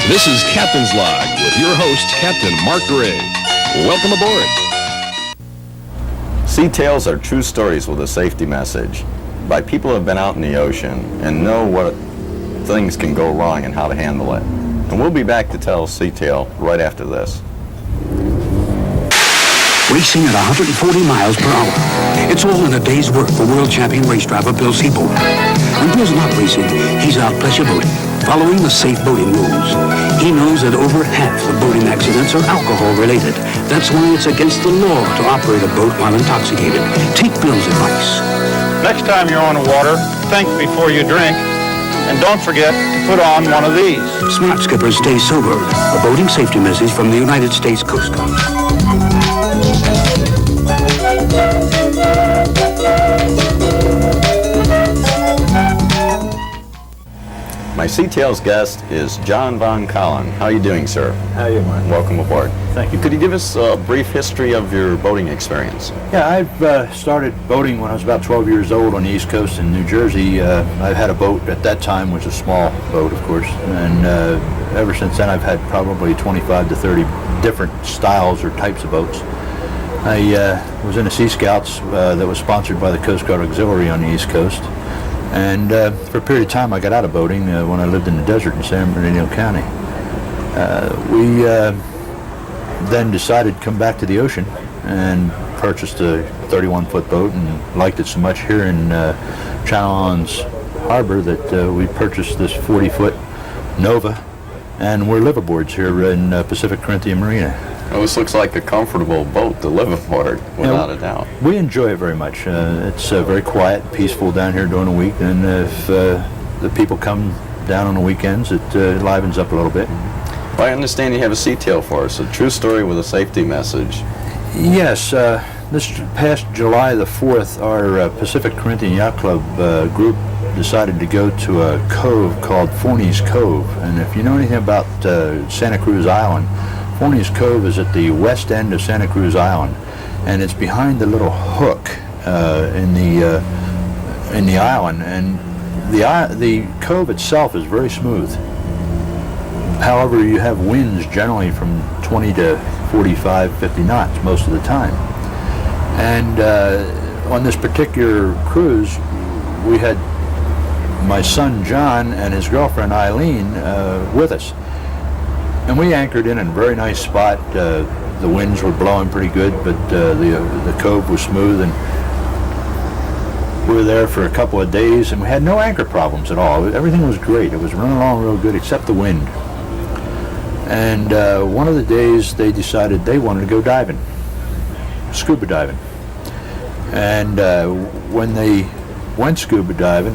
This is Captain's Log with your host, Captain Mark Gray. Welcome aboard. Sea tales are true stories with a safety message by people who have been out in the ocean and know what things can go wrong and how to handle it. And we'll be back to tell a sea tale right after this. Racing at 140 miles per hour. It's all in a day's work for world champion race driver Bill Seabolt. When Bill's not racing, he's out pleasure boating, following the safe boating rules. He knows that over half of boating accidents are alcohol-related. That's why it's against the law to operate a boat while intoxicated. Take Bill's advice. Next time you're on the water, think before you drink, and don't forget to put on one of these. Smart skippers stay sober. A boating safety message from the United States Coast Guard. My Sea Tales guest is John Von Collin. How are you doing, sir? How are you, Mark? Welcome aboard. Thank you. Could you give us a brief history of your boating experience? Yeah, I've started boating when I was about 12 years old on the East Coast in New Jersey. I had a boat at that time, which was a small boat, of course, and ever since then I've had probably 25 to 30 different styles or types of boats. I was in the Sea Scouts that was sponsored by the Coast Guard Auxiliary on the East Coast. And for a period of time, I got out of boating when I lived in the desert in San Bernardino County. We then decided to come back to the ocean and purchased a 31-foot boat and liked it so much here in Channel Islands Harbor that we purchased this 40-foot Nova, and we're liveaboards here in Pacific Corinthian Marina. Well, this looks like a comfortable boat to live aboard, without a doubt. We enjoy it very much. It's very quiet, peaceful down here during the week, and if the people come down on the weekends, it livens up a little bit. Well, I understand you have a sea tale for us, a true story with a safety message. Yes, this past July the 4th, our Pacific Corinthian Yacht Club group decided to go to a cove called Forney's Cove. And if you know anything about Santa Cruz Island, Forney's Cove is at the west end of Santa Cruz Island, and it's behind the little hook in the island. And the cove itself is very smooth. However, you have winds generally from 20 to 45, 50 knots most of the time. And on this particular cruise, we had my son John and his girlfriend Eileen with us. And we anchored in a very nice spot. The winds were blowing pretty good, but the cove was smooth, and we were there for a couple of days, and we had no anchor problems at all. Everything was great. It was running along real good, except the wind. And one of the days, they decided they wanted to go diving, scuba diving. And when they went scuba diving,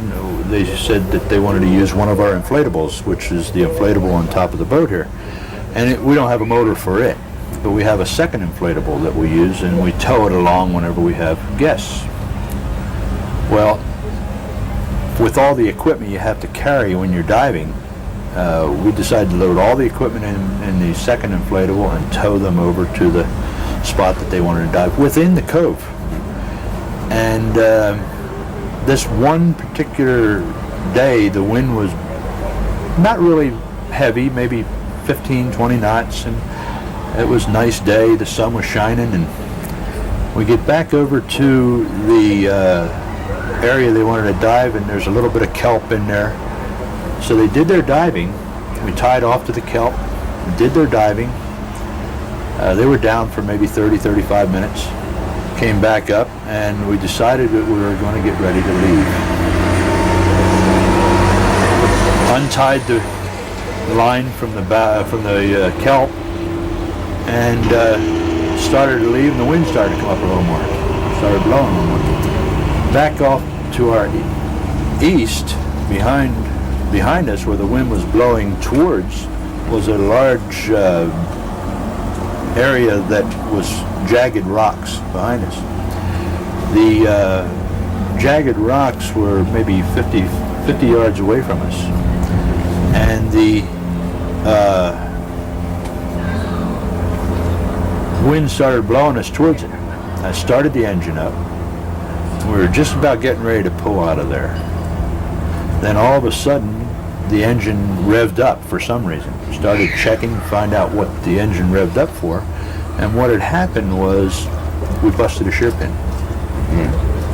they said that they wanted to use one of our inflatables, which is the inflatable on top of the boat here. And we don't have a motor for it, but we have a second inflatable that we use, and we tow it along whenever we have guests. Well, with all the equipment you have to carry when you're diving, we decided to load all the equipment in the second inflatable and tow them over to the spot that they wanted to dive within the cove. And this one particular day, the wind was not really heavy, maybe 15, 20 knots, and it was a nice day. The sun was shining, and we get back over to the area they wanted to dive, and there's a little bit of kelp in there. So they did their diving. We tied off to the kelp, did their diving. They were down for maybe 30, 35 minutes. Came back up, and we decided that we were going to get ready to leave. Untied the line from the kelp and started to leave, and the wind started to come up a little more. Started blowing a little more. Back off to our east, behind us, where the wind was blowing towards, was a large area that was jagged rocks behind us. The jagged rocks were maybe 50 yards away from us, and the wind started blowing us towards it. I started the engine up. We were just about getting ready to pull out of there. Then all of a sudden, the engine revved up for some reason. Started checking, find out what the engine revved up for, and what had happened was we busted a shear pin.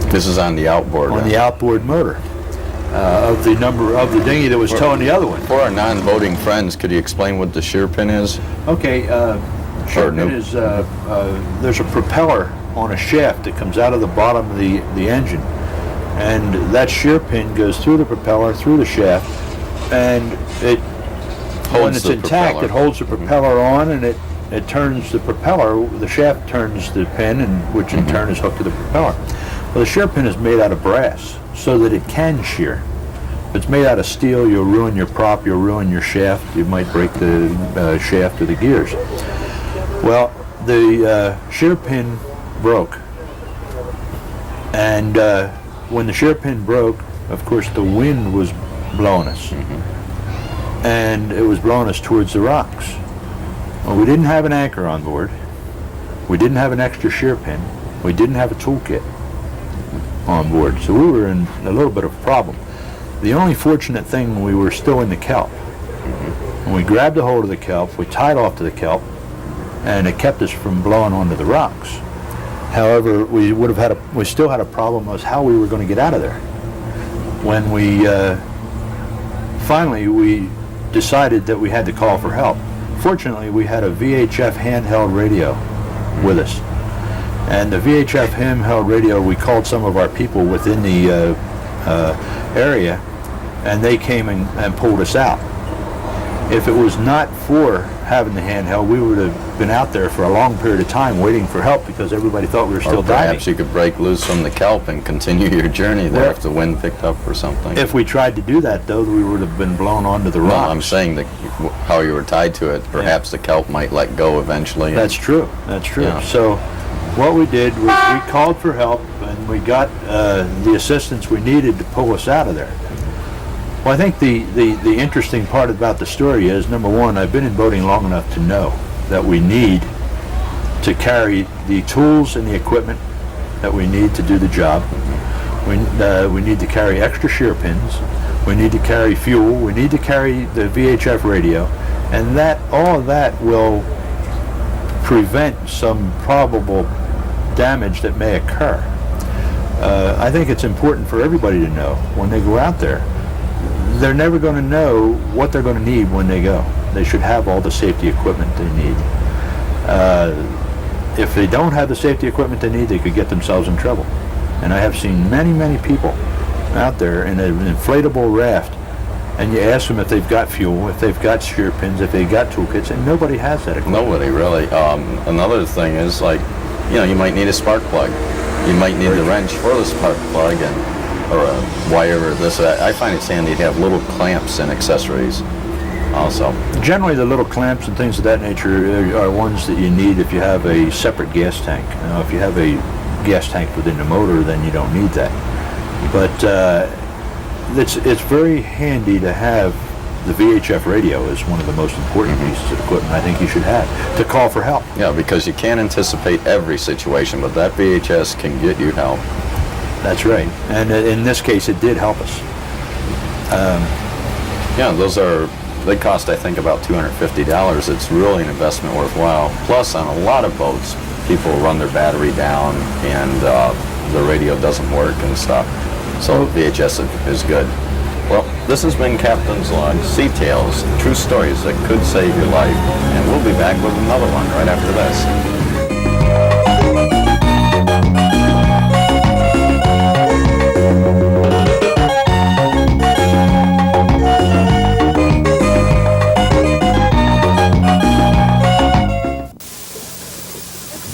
This is on the outboard. On the outboard motor of the dinghy that was towing the other one. For our non-boating friends, could you explain what the shear pin is? Okay, shear pin is there's a propeller on a shaft that comes out of the bottom of the engine, and that shear pin goes through the propeller, through the shaft, and when it's intact, it holds the propeller on, and it turns the propeller. The shaft turns the pin, and which in turn is hooked to the propeller. Well, the shear pin is made out of brass so that it can shear. If it's made out of steel, you'll ruin your prop, you'll ruin your shaft, you might break the shaft or the gears. Well, the shear pin broke, and when the shear pin broke, of course the wind was blowing us, and it was blowing us towards the rocks. Well, we didn't have an anchor on board, we didn't have an extra shear pin, we didn't have a toolkit on board, so we were in a little bit of a problem. The only fortunate thing, we were still in the kelp. When we grabbed a hold of the kelp, we tied off to the kelp, and it kept us from blowing onto the rocks. However, we still had a problem as how we were going to get out of there. When we finally we decided that we had to call for help. Fortunately, we had a VHF handheld radio with us. And the VHF handheld radio, we called some of our people within the area, and they came and pulled us out. If it was not for having the handheld, we would have been out there for a long period of time waiting for help because everybody thought we were still diving. Perhaps you could break loose from the kelp and continue your journey there if the wind picked up or something. If we tried to do that, though, we would have been blown onto the rocks. No, I'm saying that how you were tied to it, perhaps the kelp might let go eventually. That's true. That's true. Yeah. So what we did was we called for help, and we got the assistance we needed to pull us out of there. Well, I think the interesting part about the story is, number one, I've been in boating long enough to know that we need to carry the tools and the equipment that we need to do the job. We need to carry extra shear pins. We need to carry fuel. We need to carry the VHF radio, and all of that will prevent some probable damage that may occur. I think it's important for everybody to know when they go out there. They're never going to know what they're going to need when they go. They should have all the safety equipment they need. If they don't have the safety equipment they need, they could get themselves in trouble. And I have seen many, many people out there in an inflatable raft, and you ask them if they've got fuel, if they've got shear pins, if they've got toolkits, and nobody has that equipment. Nobody really. Another thing is, like, you might need a spark plug. You might need the wrench for the spark plug or a wire or this. I find it's handy to have little clamps and accessories also. Generally, the little clamps and things of that nature are ones that you need if you have a separate gas tank. If you have a gas tank within the motor, then you don't need that. But it's very handy to have the VHF radio is one of the most important pieces of equipment I think you should have to call for help. Yeah, because you can't anticipate every situation, but that VHS can get you help. That's right. And in this case, it did help us. They cost, I think, about $250. It's really an investment worthwhile. Plus, on a lot of boats, people run their battery down and the radio doesn't work and stuff. So VHS is good. Well, this has been Captain's Log, Sea Tales, true stories that could save your life. And we'll be back with another one right after this.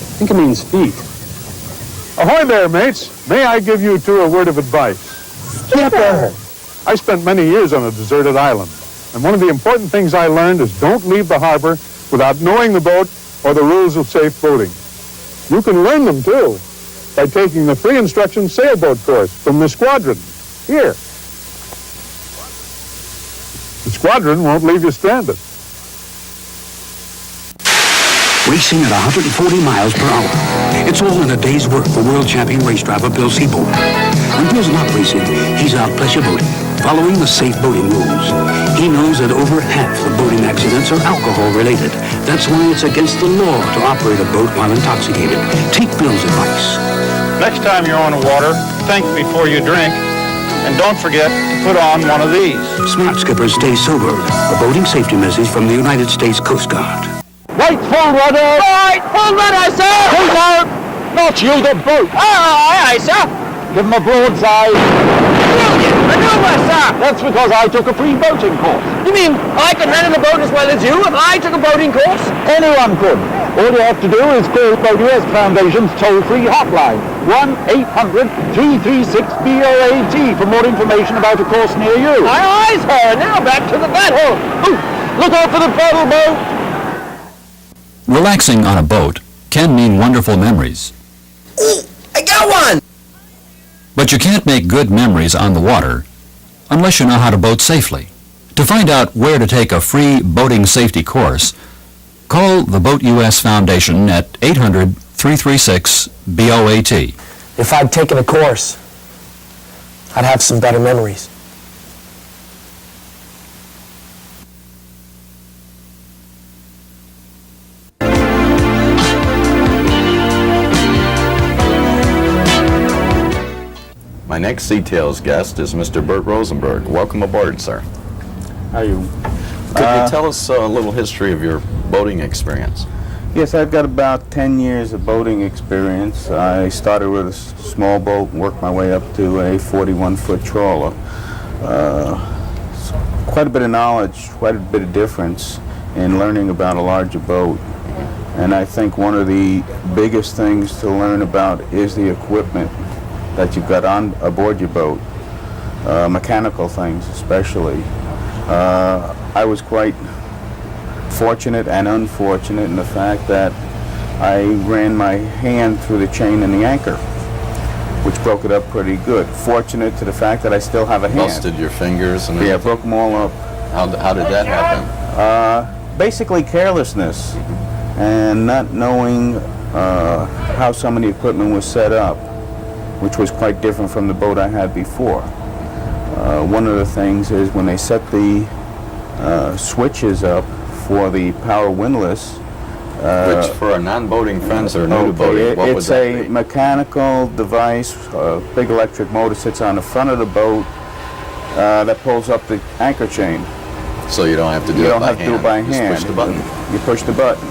I think it means feet. Ahoy there, mates. May I give you two a word of advice? Skipper! I spent many years on a deserted island, and one of the important things I learned is don't leave the harbor without knowing the boat or the rules of safe boating. You can learn them, too, by taking the free instruction sailboat course from the squadron. Here. The squadron won't leave you stranded. We racing at 140 miles per hour. It's all in a day's work for world champion race driver Bill Seabolt. When Bill's not racing, he's out pleasure boating, following the safe boating rules. He knows that over half the boating accidents are alcohol-related. That's why it's against the law to operate a boat while intoxicated. Take Bill's advice. Next time you're on the water, think before you drink, and don't forget to put on one of these. Smart skippers stay sober. A boating safety message from the United States Coast Guard. Right, full rudder! Right, full rudder, sir! Pull out! Not you, the boat! Aye, sir! Give him a broadside. Brilliant maneuver, sir! That's because I took a free boating course. You mean I could handle a boat as well as you if I took a boating course? Anyone could. All you have to do is call Boat US Foundation's toll-free hotline, 1-800-336-BOAT, for more information about a course near you. Aye, sir! Now back to the battle! Ooh, look out for the paddle boat! Relaxing on a boat can mean wonderful memories. Ooh, I got one! But you can't make good memories on the water unless you know how to boat safely. To find out where to take a free boating safety course, call the Boat US Foundation at 800-336-BOAT. If I'd taken a course, I'd have some better memories. My next Seatails guest is Mr. Burt Rosenberg. Welcome aboard, sir. How are you? Could you tell us a little history of your boating experience? Yes, I've got about 10 years of boating experience. I started with a small boat and worked my way up to a 41-foot trawler. Quite a bit of knowledge, quite a bit of difference in learning about a larger boat. And I think one of the biggest things to learn about is the equipment that you've got on aboard your boat, mechanical things especially. I was quite fortunate and unfortunate in the fact that I ran my hand through the chain and the anchor, which broke it up pretty good. Fortunate to the fact that I still have a hand. Busted your fingers? And yeah, broke them all up. How did that happen? Basically carelessness and not knowing how some of the equipment was set up, which was quite different from the boat I had before. One of the things is when they set the switches up for the power windlass. Which for our non-boating friends that are new to boating, what would that be? It's a mechanical device, a big electric motor sits on the front of the boat that pulls up the anchor chain. So you don't have to do it by hand? You don't have to do it by hand. Just push the button? You push the button.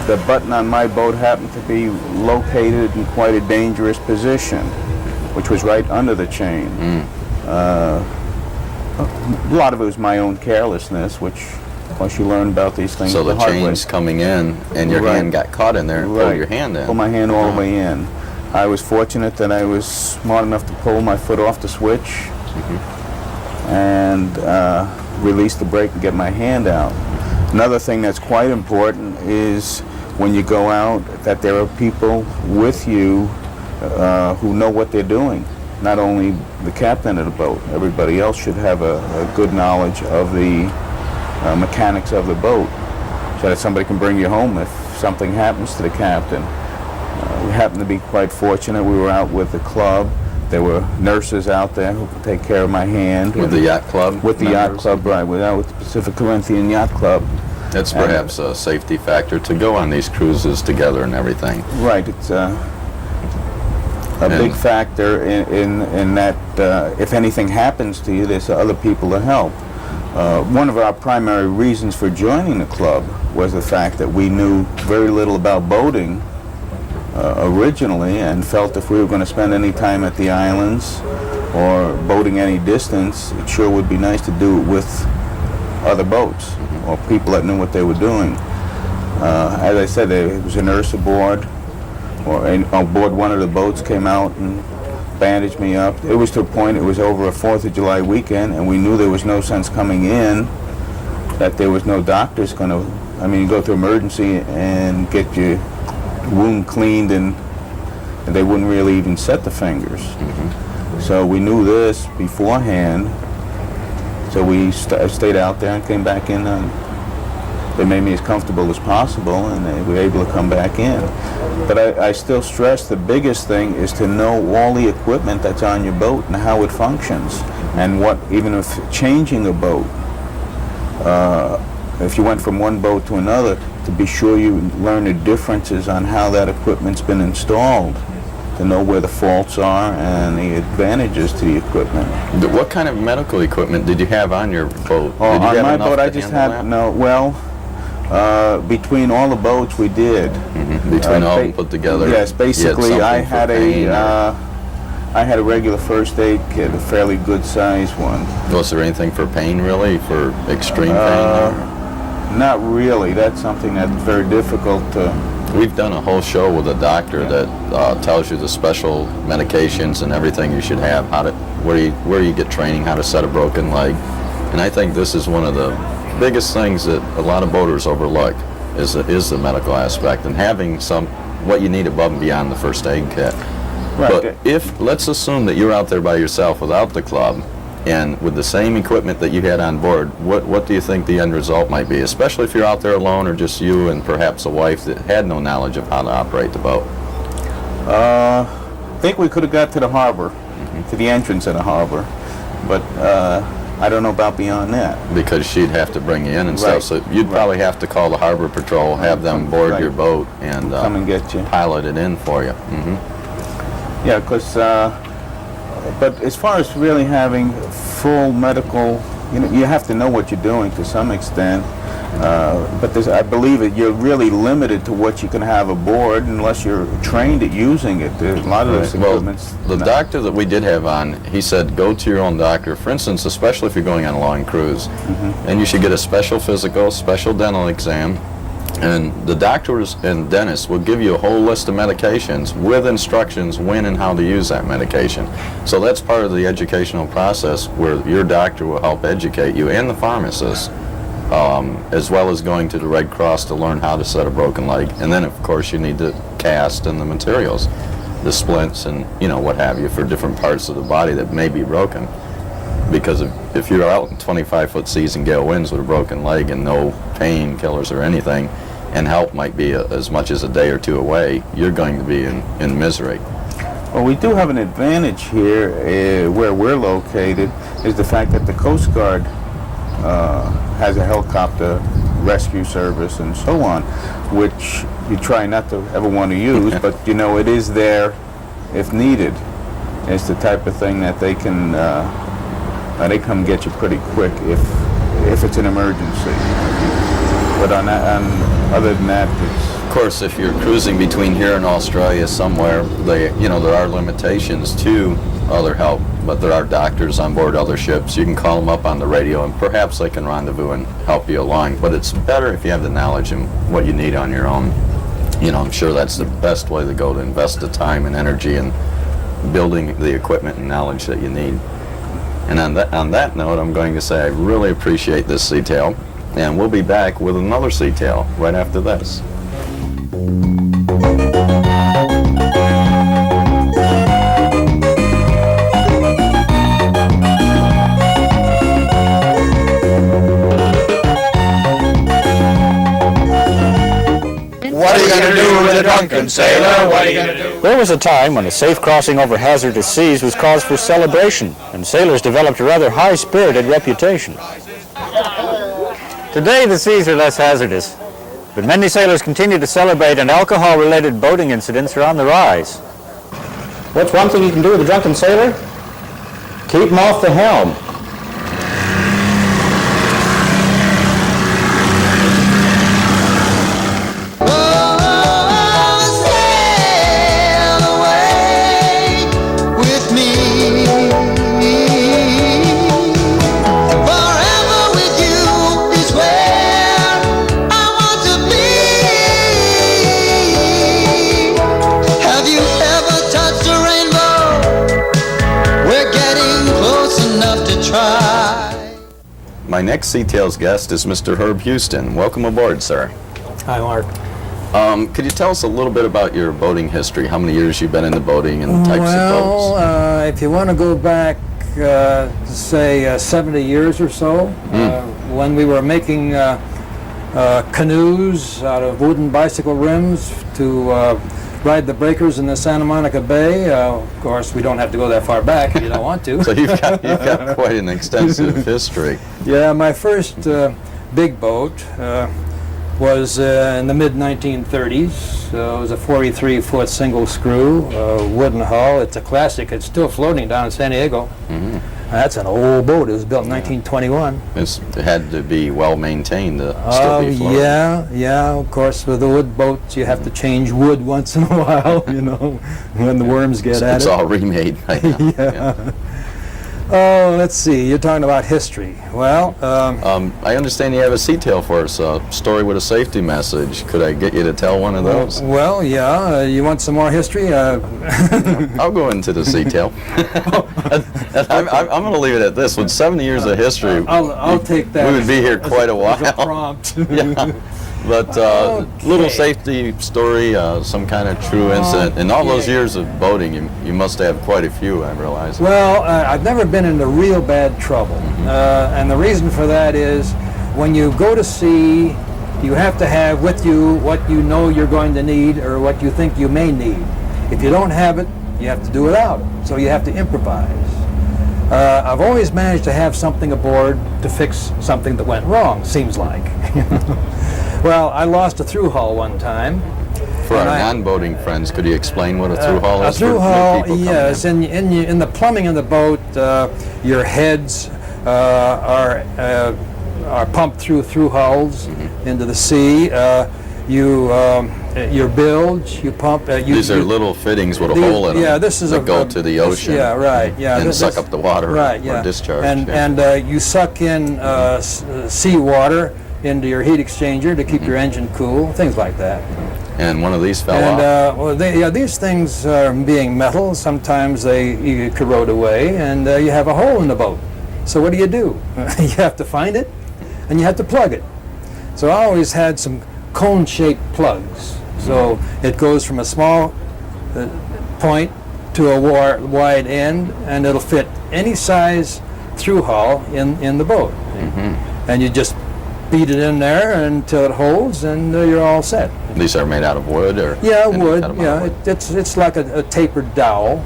The button on my boat happened to be located in quite a dangerous position, which was right under the chain. A lot of it was my own carelessness, which, of course, you learn about these things So the hard chain's way. coming in, and your hand got caught in there, and pulled your hand in. Pull my hand all the way in. I was fortunate that I was smart enough to pull my foot off the switch and release the brake and get my hand out. Another thing that's quite important is when you go out that there are people with you who know what they're doing. Not only the captain of the boat, everybody else should have a good knowledge of the mechanics of the boat so that somebody can bring you home if something happens to the captain. We happened to be quite fortunate. We were out with the club. There were nurses out there who could take care of my hand. With the yacht club? With the yacht club, right. We were out with the Pacific Corinthian Yacht Club. That's perhaps a safety factor to go on these cruises together and everything. Right. It's a big factor in that if anything happens to you, there's other people to help. One of our primary reasons for joining the club was the fact that we knew very little about boating originally, and felt if we were going to spend any time at the islands or boating any distance, it sure would be nice to do it with other boats or people that knew what they were doing. As I said, there was a nurse aboard, or aboard one of the boats, came out and bandaged me up. It was to a point, it was over a 4th of July weekend, and we knew there was no sense coming in, that there was no doctors going to, you go to emergency and get your wound cleaned, and they wouldn't really even set the fingers. So we knew this beforehand, so we stayed out there and came back in they made me as comfortable as possible, and they were able to come back in. But I still stress the biggest thing is to know all the equipment that's on your boat and how it functions, and what, even if changing a boat, if you went from one boat to another, to be sure you learn the differences on how that equipment's been installed, to know where the faults are and the advantages to the equipment. What kind of medical equipment did you have on your boat? Oh, did you on have my enough boat, to I just handle had, that? no, well, between all the boats we did. Between all of them put together? Yes, basically you I had had something for pain, I had a regular first aid kit, a fairly good sized one. was there anything for pain, really? For extreme pain? Not really. That's something that's very difficult to... We've done a whole show with a doctor that tells you the special medications and everything you should have, where you get training, how to set a broken leg. And I think this is one of the biggest things that a lot of boaters overlook is the medical aspect, and having what you need above and beyond the first aid kit. Right. But let's assume that you're out there by yourself without the club, and with the same equipment that you had on board, what do you think the end result might be, especially if you're out there alone, or just you and perhaps a wife that had no knowledge of how to operate the boat? I think we could have got to the harbor, to the entrance of the harbor, but I don't know about beyond that. Because she'd have to bring you in and Right. stuff, so you'd probably have to call the harbor patrol, have them board Right. your boat, and Come and get you. pilot it in for you. Yeah, because, but as far as really having full medical, you have to know what you're doing to some extent. But I believe that you're really limited to what you can have aboard unless you're trained at using it. There's a lot of those equipments. The doctor that we did have on, he said go to your own doctor, for instance, especially if you're going on a long cruise, and you should get a special physical, special dental exam, and the doctors and dentists will give you a whole list of medications with instructions when and how to use that medication. So that's part of the educational process, where your doctor will help educate you, and the pharmacist, as well as going to the Red Cross to learn how to set a broken leg. And then, of course, you need the cast and the materials, the splints and, what have you, for different parts of the body that may be broken. Because if you're out in 25-foot seas and gale winds with a broken leg and no painkillers or anything, and help might be as much as a day or two away, you're going to be in misery. Well, we do have an advantage here where we're located, is the fact that the Coast Guard has a helicopter rescue service and so on, which you try not to ever want to use, but it is there if needed. It's the type of thing that they can they come get you pretty quick if it's an emergency. But other than that, it's... Of course, if you're cruising between here and Australia somewhere, there are limitations to other help, but there are doctors on board other ships. You can call them up on the radio, and perhaps they can rendezvous and help you along. But it's better if you have the knowledge and what you need on your own. I'm sure that's the best way to go, to invest the time and energy in building the equipment and knowledge that you need. And on that note, I'm going to say I really appreciate this sea tale, and we'll be back with another sea tale right after this. What are you going to do with a drunken sailor? What are you going to do? There was a time when a safe crossing over hazardous seas was cause for celebration, and sailors developed a rather high-spirited reputation. Today, the seas are less hazardous, but many sailors continue to celebrate, and alcohol-related boating incidents are on the rise. What's one thing you can do with a drunken sailor? Keep him off the helm. My next Sea Tales guest is Mr. Herb Houston. Welcome aboard, sir. Hi, Mark. Could you tell us a little bit about your boating history? How many years you've been into boating and types of boats? Well, if you want to go back, say, 70 years or so, when we were making canoes out of wooden bicycle rims to ride the breakers in the Santa Monica Bay. Of course, we don't have to go that far back if you don't want to. So you've got quite an extensive history. Yeah, my first big boat was in the mid-1930s. It was a 43-foot single screw, wooden hull. It's a classic. It's still floating down in San Diego. Mm-hmm. That's an old boat. It was built in 1921. It had to be well maintained to still be floating. Yeah. Of course, with the wood boats, you have to change wood once in a while, you know, when the worms get at it. It's all remade right now. Yeah. Oh, let's see. You're talking about history. Well, I understand you have a sea tale for us, a story with a safety message. Could I get you to tell one of those? Well, yeah. You want some more history? I'll go into the sea tale. I'm going to leave it at this. With 70 years of history, I'll take that. We would be here quite a while. As a prompt. Yeah. But little safety story, some kind of true incident. In all those years of boating, you must have quite a few, I realize. Well, I've never been into real bad trouble. And the reason for that is when you go to sea, you have to have with you what you know you're going to need or what you think you may need. If you don't have it, you have to do without it. So you have to improvise. I've always managed to have something aboard to fix something that went wrong, seems like. Well, I lost a through hull one time. For our non-boating friends, could you explain what a through hull is? A through hull, yes. In the plumbing of the boat, your heads are pumped through hulls into the sea. Your bilge, you pump. These are little fittings with a hole in them. Yeah, this is that go to the ocean. Yeah, right. Yeah, and suck up the water. Right. Yeah. Or discharge. And you suck in seawater into your heat exchanger to keep your engine cool, things like that. And one of these fell off. Well, these things are being metal. Sometimes they corrode away, and you have a hole in the boat. So what do? You have to find it, and you have to plug it. So I always had some cone-shaped plugs. So it goes from a small point to a wide end, and it'll fit any size through hull in the boat. And you just beat it in there until it holds, and you're all set. These are made out of wood, or yeah, wood. Yeah, it's like a tapered dowel.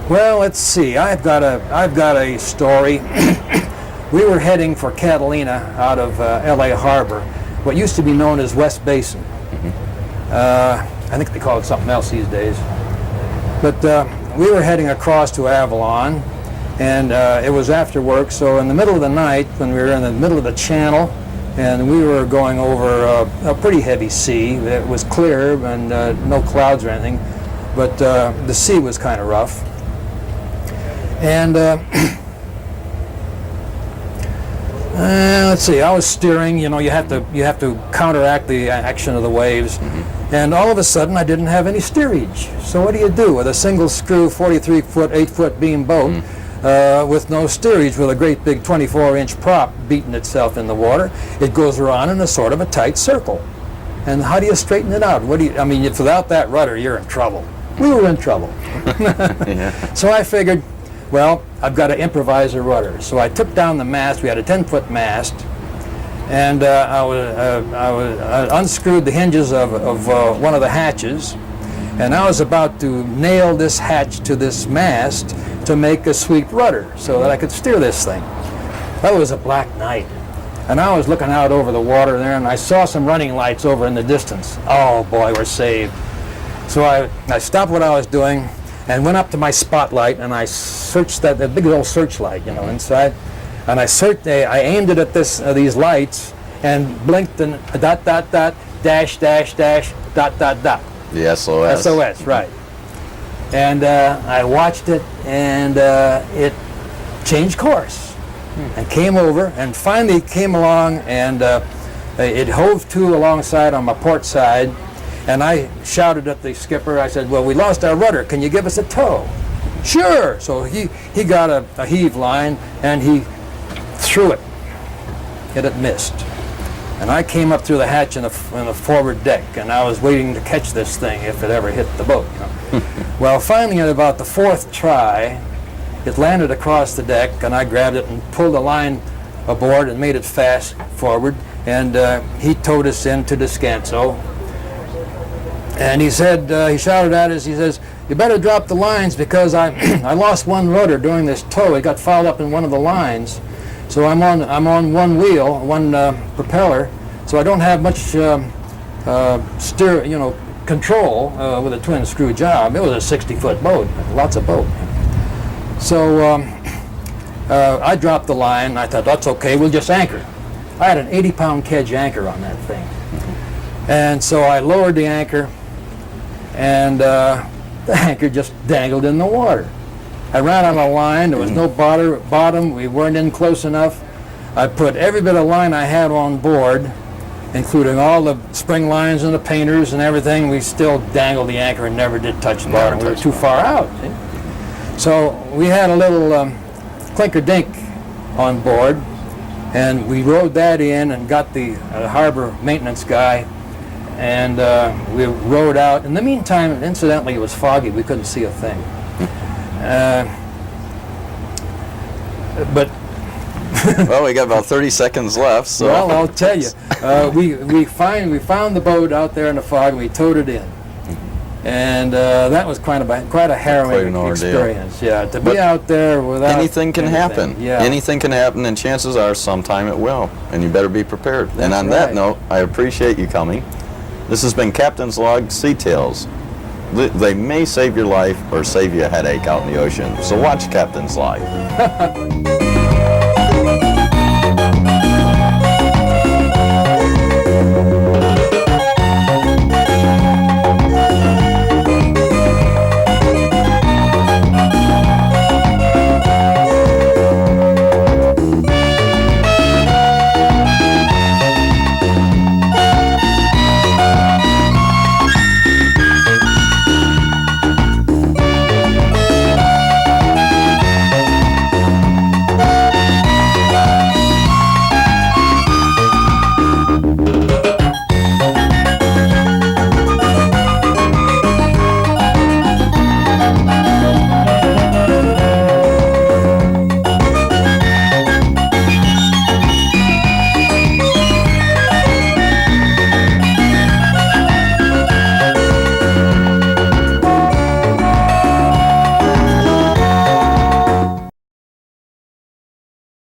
Well, let's see. I've got a story. We were heading for Catalina out of L.A. Harbor, what used to be known as West Basin. I think they call it something else these days. But we were heading across to Avalon. And it was after work, so in the middle of the night, when we were in the middle of the channel, and we were going over a pretty heavy sea. It was clear and no clouds or anything, but the sea was kind of rough. And let's see, I was steering. You know, you have to counteract the action of the waves. And all of a sudden, I didn't have any steerage. So what do you do with a single screw, 43-foot, 8-foot beam boat? With no steerage, with a great big 24-inch prop beating itself in the water? It goes around in a sort of a tight circle. And how do you straighten it out? I mean, if without that rudder, you're in trouble. We were in trouble. So I figured, well, I've got to improvise a rudder. So I took down the mast. We had a 10-foot mast. And I unscrewed the hinges of one of the hatches. And I was about to nail this hatch to this mast to make a sweep rudder so that I could steer this thing. That was a black night. And I was looking out over the water there, and I saw some running lights over in the distance. Oh boy, we're saved. So I stopped what I was doing and went up to my spotlight, and I searched the big old searchlight, you know, inside. And I aimed it at these lights and blinked and dot, dot, dot, dash, dash, dash, dot, dot, dot. The SOS. SOS, right. And I watched it, and it changed course and came over, and finally came along, and it hove to alongside on my port side, and I shouted at the skipper. I said, well, we lost our rudder. Can you give us a tow? Sure. So he got a heave line, and he threw it, and it missed. And I came up through the hatch in the forward deck, and I was waiting to catch this thing if it ever hit the boat. You know? Well, finally, at about the fourth try, it landed across the deck, and I grabbed it and pulled the line aboard and made it fast forward. and he towed us into Descanso. And he said, he shouted at us, he says, "You better drop the lines because I lost one rudder during this tow. It got fouled up in one of the lines. So I'm on one wheel, one propeller, so I don't have much control with a twin screw job." It was a 60-foot boat, lots of boat. So I dropped the line. I thought, that's okay, we'll just anchor. I had an 80-pound kedge anchor on that thing. And so I lowered the anchor, and the anchor just dangled in the water. I ran out of line. There was no bottom. We weren't in close enough. I put every bit of line I had on board, including all the spring lines and the painters and everything. We still dangled the anchor and never did touch the bottom. We were too far out. See? So we had a little clinker dink on board, and we rode that in and got the harbor maintenance guy, and we rode out. In the meantime, incidentally, it was foggy. We couldn't see a thing. But well, we got about 30 seconds left. So. Well, I'll tell you, we found the boat out there in the fog, and we towed it in, and that was quite a harrowing experience. Yeah, to be out there without anything can happen. Yeah, anything can happen, and chances are sometime it will, and you better be prepared. That's and on that note, I appreciate you coming. This has been Captain's Log Sea Tales. They may save your life or save you a headache out in the ocean. So watch Captain's Log.